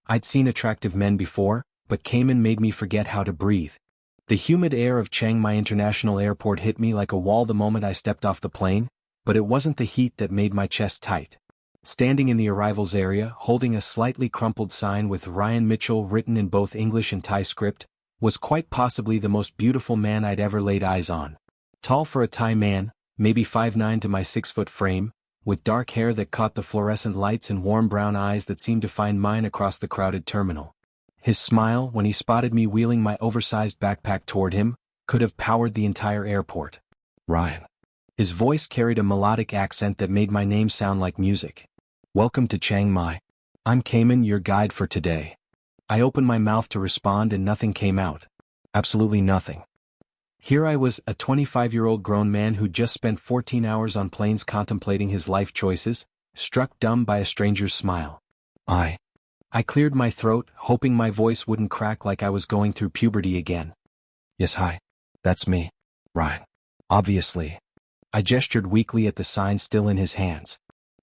I'd seen attractive men before, but Kamon made me forget how to breathe. The humid air of Chiang Mai International Airport hit me like a wall the moment I stepped off the plane, but it wasn't the heat that made my chest tight. Standing in the arrivals area, holding a slightly crumpled sign with Ryan Mitchell written in both English and Thai script, was quite possibly the most beautiful man I'd ever laid eyes on. Tall for a Thai man, maybe 5'9" to my 6-foot frame, with dark hair that caught the fluorescent lights and warm brown eyes that seemed to find mine across the crowded terminal. His smile, when he spotted me wheeling my oversized backpack toward him, could have powered the entire airport. Ryan. His voice carried a melodic accent that made my name sound like music. Welcome to Chiang Mai. I'm Kamon, your guide for today. I opened my mouth to respond and nothing came out. Absolutely nothing. Here I was, a 25-year-old grown man who'd just spent 14 hours on planes contemplating his life choices, struck dumb by a stranger's smile. I cleared my throat, hoping my voice wouldn't crack like I was going through puberty again. Yes, hi. That's me. Ryan. Obviously. I gestured weakly at the sign still in his hands.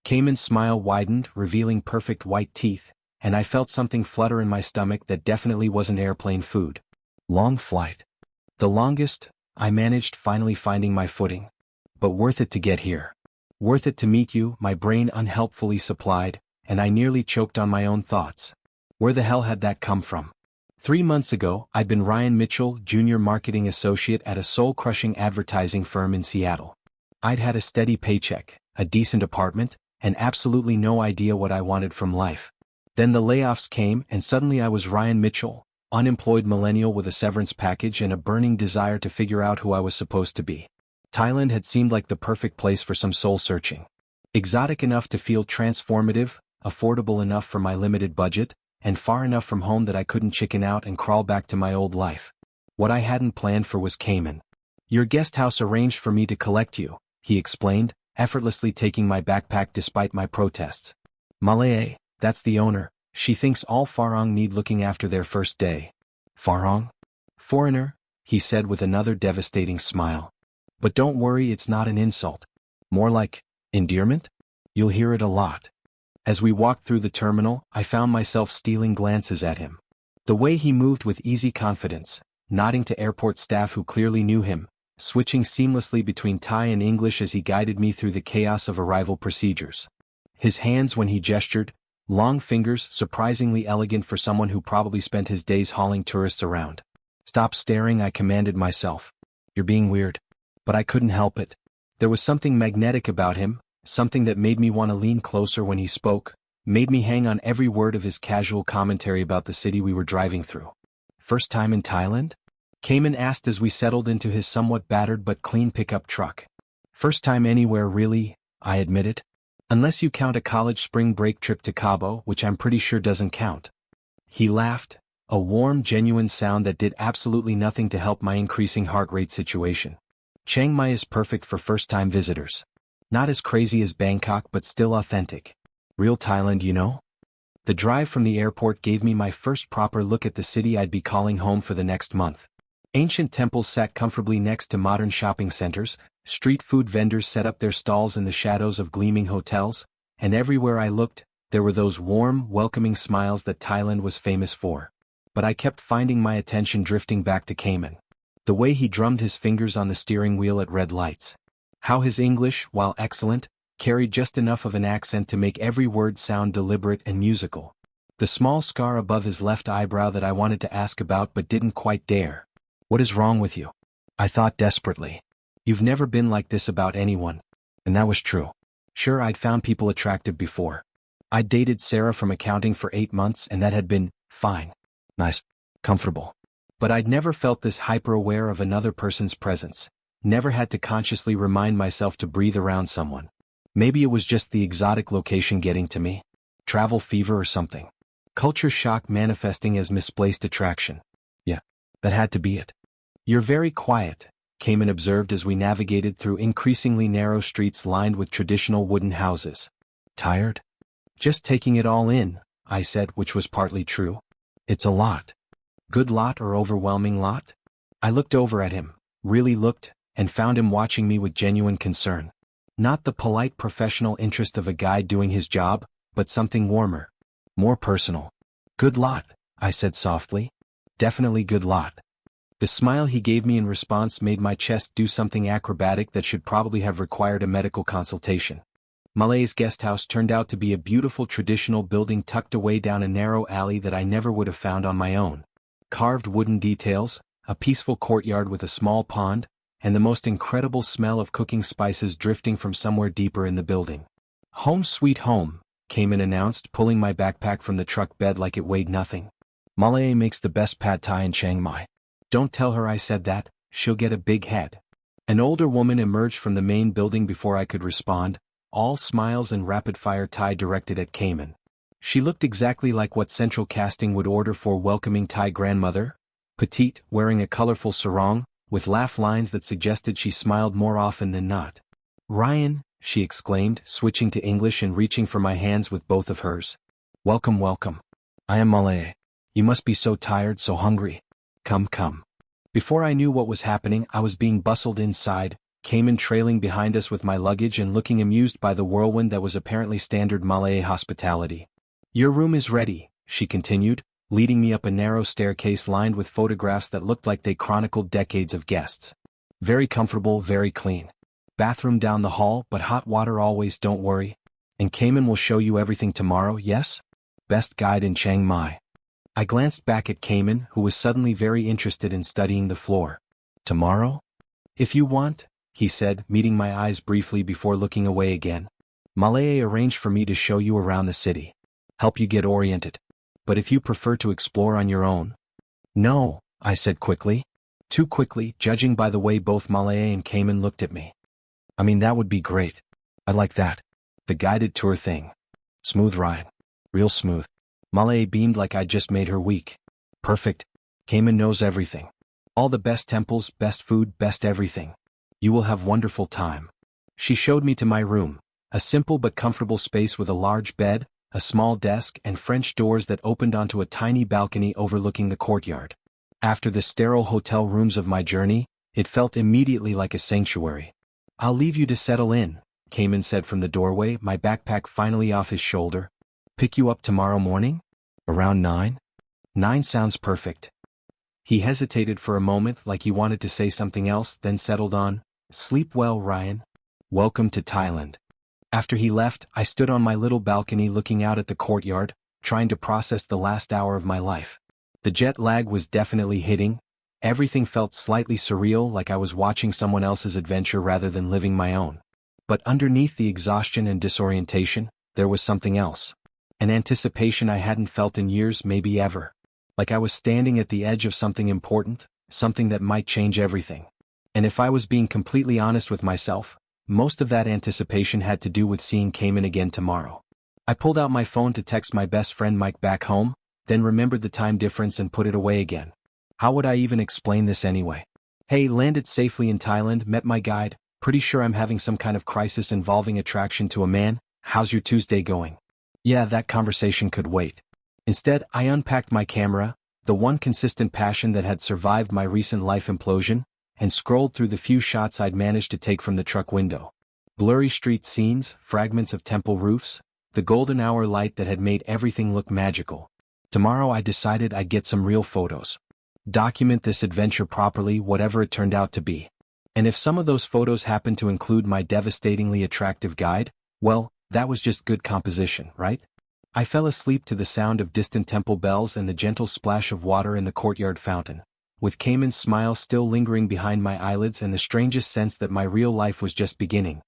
Kamon's smile widened, revealing perfect white teeth, and I felt something flutter in my stomach that definitely wasn't airplane food. Long flight. The longest, I managed, finally finding my footing. But worth it to get here. Worth it to meet you, my brain unhelpfully supplied, and I nearly choked on my own thoughts. Where the hell had that come from? 3 months ago, I'd been Ryan Mitchell, junior marketing associate at a soul-crushing advertising firm in Seattle. I'd had a steady paycheck, a decent apartment, and absolutely no idea what I wanted from life. Then the layoffs came and suddenly I was Ryan Mitchell, unemployed millennial with a severance package and a burning desire to figure out who I was supposed to be. Thailand had seemed like the perfect place for some soul-searching. Exotic enough to feel transformative, affordable enough for my limited budget, and far enough from home that I couldn't chicken out and crawl back to my old life. What I hadn't planned for was Kamon. Your guest house arranged for me to collect you, he explained, effortlessly taking my backpack despite my protests. Malay, that's the owner. She thinks all Farang need looking after their first day. Farang? Foreigner, he said with another devastating smile. But don't worry, it's not an insult. More like endearment? You'll hear it a lot. As we walked through the terminal, I found myself stealing glances at him. The way he moved with easy confidence, nodding to airport staff who clearly knew him, switching seamlessly between Thai and English as he guided me through the chaos of arrival procedures. His hands when he gestured, long fingers, surprisingly elegant for someone who probably spent his days hauling tourists around. Stop staring, I commanded myself. You're being weird. But I couldn't help it. There was something magnetic about him, something that made me want to lean closer when he spoke, made me hang on every word of his casual commentary about the city we were driving through. First time in Thailand? Kamon asked as we settled into his somewhat battered but clean pickup truck. First time anywhere really, I admitted. Unless you count a college spring break trip to Cabo, which I'm pretty sure doesn't count. He laughed, a warm, genuine sound that did absolutely nothing to help my increasing heart rate situation. Chiang Mai is perfect for first-time visitors. Not as crazy as Bangkok but still authentic. Real Thailand, you know? The drive from the airport gave me my first proper look at the city I'd be calling home for the next month. Ancient temples sat comfortably next to modern shopping centers, street food vendors set up their stalls in the shadows of gleaming hotels, and everywhere I looked, there were those warm, welcoming smiles that Thailand was famous for. But I kept finding my attention drifting back to Kamon. The way he drummed his fingers on the steering wheel at red lights. How his English, while excellent, carried just enough of an accent to make every word sound deliberate and musical. The small scar above his left eyebrow that I wanted to ask about but didn't quite dare. What is wrong with you? I thought desperately. You've never been like this about anyone. And that was true. Sure, I'd found people attractive before. I'd dated Sarah from accounting for 8 months and that had been fine. Nice. Comfortable. But I'd never felt this hyper-aware of another person's presence. Never had to consciously remind myself to breathe around someone. Maybe it was just the exotic location getting to me. Travel fever or something. Culture shock manifesting as misplaced attraction. Yeah, that had to be it. You're very quiet, Kamon observed as we navigated through increasingly narrow streets lined with traditional wooden houses. Tired? Just taking it all in, I said, which was partly true. It's a lot. Good lot or overwhelming lot? I looked over at him, really looked, and found him watching me with genuine concern. Not the polite professional interest of a guy doing his job, but something warmer. More personal. Good lot, I said softly. Definitely good lot. The smile he gave me in response made my chest do something acrobatic that should probably have required a medical consultation. Malay's guesthouse turned out to be a beautiful traditional building tucked away down a narrow alley that I never would have found on my own. Carved wooden details, a peaceful courtyard with a small pond, and the most incredible smell of cooking spices drifting from somewhere deeper in the building. Home sweet home, Kamon announced, pulling my backpack from the truck bed like it weighed nothing. Malay makes the best pad thai in Chiang Mai. Don't tell her I said that, she'll get a big head. An older woman emerged from the main building before I could respond, all smiles and rapid-fire Thai directed at Kamon. She looked exactly like what central casting would order for welcoming Thai grandmother, petite, wearing a colorful sarong, with laugh lines that suggested she smiled more often than not. Ryan, she exclaimed, switching to English and reaching for my hands with both of hers. Welcome, welcome. I am Malay. You must be so tired, so hungry. Come, come. Before I knew what was happening, I was being bustled inside, Kamon trailing behind us with my luggage and looking amused by the whirlwind that was apparently standard Malay hospitality. Your room is ready, she continued, leading me up a narrow staircase lined with photographs that looked like they chronicled decades of guests. Very comfortable, very clean. Bathroom down the hall, but hot water always, don't worry. And Kamon will show you everything tomorrow, yes? Best guide in Chiang Mai. I glanced back at Kamon, who was suddenly very interested in studying the floor. Tomorrow? If you want, he said, meeting my eyes briefly before looking away again. Malay arranged for me to show you around the city. Help you get oriented. But if you prefer to explore on your own. No, I said quickly. Too quickly, judging by the way both Malay and Kamon looked at me. I mean, that would be great. I like that. The guided tour thing. Smooth ride. Real smooth. Malay beamed like I'd just made her week. Perfect. Kamon knows everything. All the best temples, best food, best everything. You will have wonderful time. She showed me to my room, a simple but comfortable space with a large bed, a small desk and French doors that opened onto a tiny balcony overlooking the courtyard. After the sterile hotel rooms of my journey, it felt immediately like a sanctuary. I'll leave you to settle in, Kamon said from the doorway, my backpack finally off his shoulder. Pick you up tomorrow morning? Around 9? 9 sounds perfect. He hesitated for a moment like he wanted to say something else, then settled on, sleep well, Ryan. Welcome to Thailand. After he left, I stood on my little balcony looking out at the courtyard, trying to process the last hour of my life. The jet lag was definitely hitting. Everything felt slightly surreal, like I was watching someone else's adventure rather than living my own. But underneath the exhaustion and disorientation, there was something else. An anticipation I hadn't felt in years, maybe ever. Like I was standing at the edge of something important, something that might change everything. And if I was being completely honest with myself, most of that anticipation had to do with seeing Kamon again tomorrow. I pulled out my phone to text my best friend Mike back home, then remembered the time difference and put it away again. How would I even explain this anyway? Hey, landed safely in Thailand, met my guide, pretty sure I'm having some kind of crisis involving attraction to a man, how's your Tuesday going? Yeah, that conversation could wait. Instead, I unpacked my camera, the one consistent passion that had survived my recent life implosion, and scrolled through the few shots I'd managed to take from the truck window. Blurry street scenes, fragments of temple roofs, the golden hour light that had made everything look magical. Tomorrow I decided I'd get some real photos. Document this adventure properly, whatever it turned out to be. And if some of those photos happened to include my devastatingly attractive guide, well, that was just good composition, right? I fell asleep to the sound of distant temple bells and the gentle splash of water in the courtyard fountain, with Kamon's smile still lingering behind my eyelids and the strangest sense that my real life was just beginning.